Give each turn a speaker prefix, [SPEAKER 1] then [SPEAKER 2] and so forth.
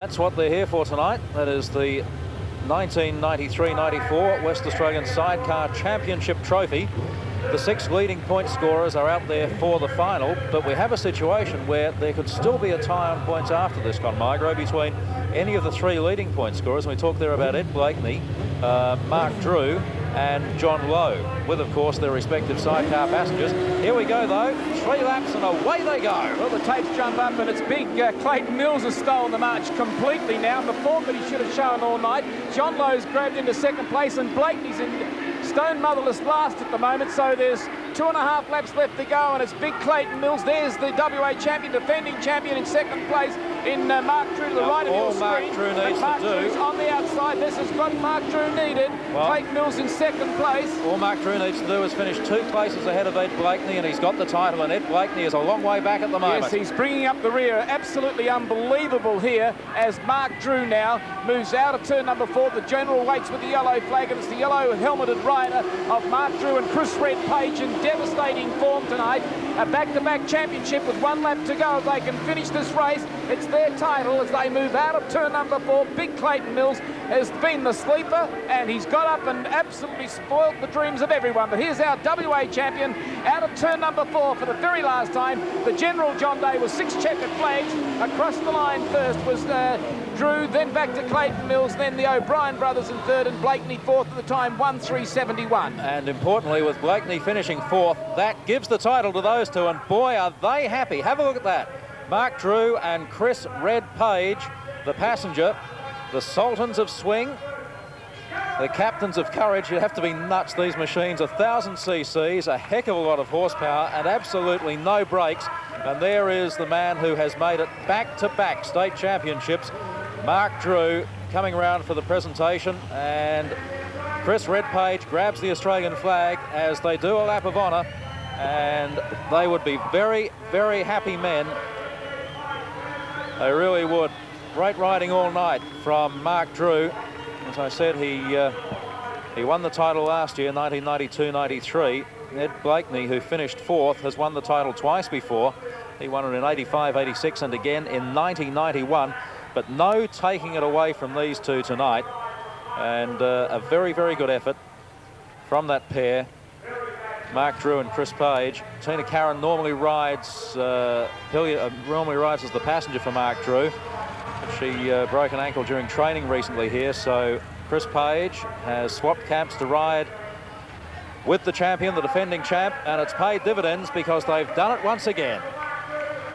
[SPEAKER 1] That's what they're here for tonight. That is the 1993-94 West Australian Sidecar Championship Trophy. The 6 leading point scorers are out there for the final, but we have a situation where there could still be a tie on points after this, Con Migro, between any of the 3 leading point scorers. And we talked there about Ed Blakeney, Mark Drew and John Lowe, with, of course, their respective sidecar passengers. Here we go, though. 3 laps and away they go.
[SPEAKER 2] Well, the tapes jump up and it's big. Clayton Mills has stolen the march completely now. And the form that he should have shown all night. John Lowe's grabbed into 2nd place and Blakeney's in stone motherless last at the moment. So there's 2.5 laps left to go, and it's big Clayton Mills. There's the WA champion, defending champion, in 2nd place in Mark Drew to the right of your screen.
[SPEAKER 1] All Mark Drew needs
[SPEAKER 2] Mark
[SPEAKER 1] to do.
[SPEAKER 2] Drew's on the outside. This is what Mark Drew needed. Well, Clayton Mills in 2nd place.
[SPEAKER 1] All Mark Drew needs to do is finish 2 places ahead of Ed Blakeney, and he's got the title. And Ed Blakeney is a long way back at the moment.
[SPEAKER 2] Yes, he's bringing up the rear. Absolutely unbelievable here as Mark Drew now moves out of turn number 4. The general waits with the yellow flag, and it's the yellow helmeted rider of Mark Drew and Chris Red Page in devastating form tonight. A back-to-back championship with 1 lap to go. If they can finish this race, it's their title as they move out of turn number 4. Big Clayton Mills has been the sleeper, and he's got up and absolutely spoiled the dreams of everyone. But here's our WA champion out of turn number 4 for the very last time. The General John Day was 6 checkered flags. Across the line first was Drew, then back to Clayton Mills, then the O'Brien brothers in 3rd, and Blakeney 4th at the time, 1:3:71.
[SPEAKER 1] And importantly, with Blakeney finishing 4th, that gives the title to those two, and boy, are they happy. Have a look at that. Mark Drew and Chris Red Page, the passenger, the Sultans of Swing, the captains of courage. You have to be nuts, these machines. 1,000 cc's, a heck of a lot of horsepower, and absolutely no brakes. And there is the man who has made it back-to-back state championships, Mark Drew, coming around for the presentation. And Chris Red Page grabs the Australian flag as they do a lap of honour, and they would be very, very happy men. They really would. Great riding all night from Mark Drew. As I said, he won the title last year, 1992-93. Ed Blakeney, who finished 4th, has won the title twice before. He won it in 85, 86 and again in 1991. But no taking it away from these two tonight. And a very, very good effort from that pair, Mark Drew and Chris Page. Tina Carron normally rides as the passenger for Mark Drew. She broke an ankle during training recently here, so Chris Page has swapped camps to ride with the champion, the defending champ, and it's paid dividends because they've done it once again.